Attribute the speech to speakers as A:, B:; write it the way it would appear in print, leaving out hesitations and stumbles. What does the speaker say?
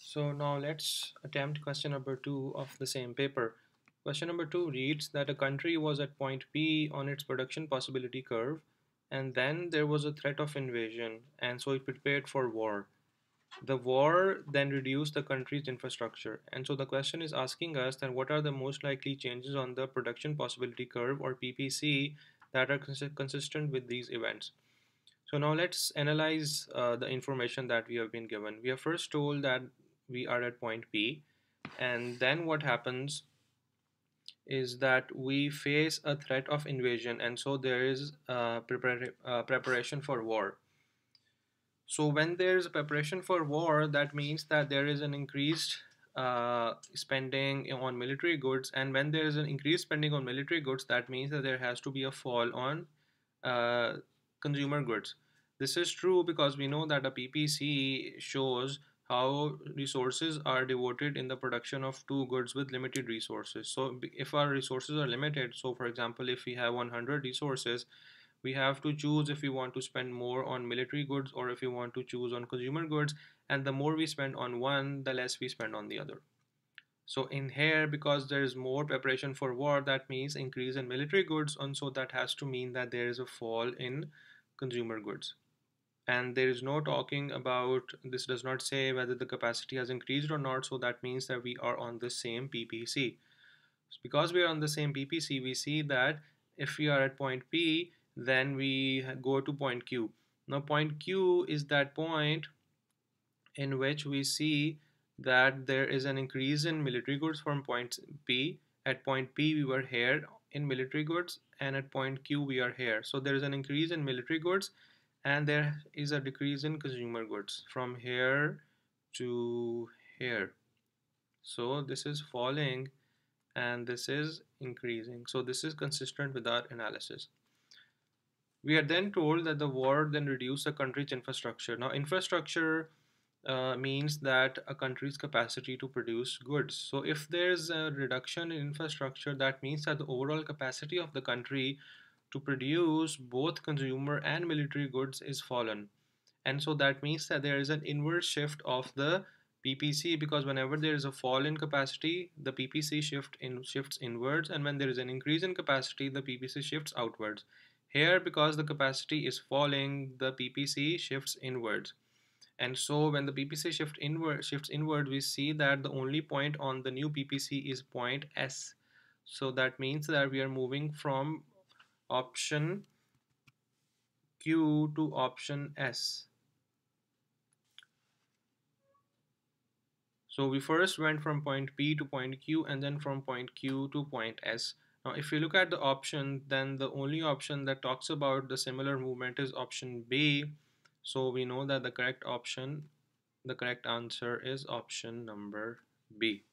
A: So now let's attempt question number 2 of the same paper. Question number 2 reads that a country was at point P on its production possibility curve, and then there was a threat of invasion, and so it prepared for war. The war then reduced the country's infrastructure, and so the question is asking us then what are the most likely changes on the production possibility curve or PPC that are consistent with these events. So now let's analyze the information that we have been given. We are first told that we are at point P, and then what happens is that we face a threat of invasion, and so there is preparation for war. So when there is a preparation for war, that means that there is an increased spending on military goods, and when there is an increased spending on military goods, that means that there has to be a fall on uh, consumer goods. This is true because we know that a PPC shows how resources are devoted in the production of two goods with limited resources. So if our resources are limited, so for example, if we have 100 resources, we have to choose if we want to spend more on military goods or if we want to choose on consumer goods, and the more we spend on one, the less we spend on the other. So in here, because there is more preparation for war, that means increase in military goods, and so that has to mean that there is a fall in consumer goods. And there is no talking about, this does not say whether the capacity has increased or not, so that means that we are on the same PPC. Because we are on the same PPC, we see that if we are at point P, then we go to point Q. Now point Q is that point in which we see that there is an increase in military goods from point P. At point P we were here in military goods, and at point Q we are here. So there is an increase in military goods and there is a decrease in consumer goods from here to here. So this is falling and this is increasing. So this is consistent with our analysis. We are then told that the war then reduced a country's infrastructure. Now infrastructure means that a country's capacity to produce goods. So if there's a reduction in infrastructure, that means that the overall capacity of the country to produce both consumer and military goods is fallen. And so that means that there is an inverse shift of the PPC, because whenever there is a fall in capacity, the PPC shifts inwards, and when there is an increase in capacity, the PPC shifts outwards. Here, because the capacity is falling, the PPC shifts inwards. And so when the PPC shifts inward, we see that the only point on the new PPC is point S. So that means that we are moving from option Q to option S. So we first went from point P to point Q and then from point Q to point S. Now if you look at the option, then the only option that talks about the similar movement is option B. So we know that the correct answer is option number B.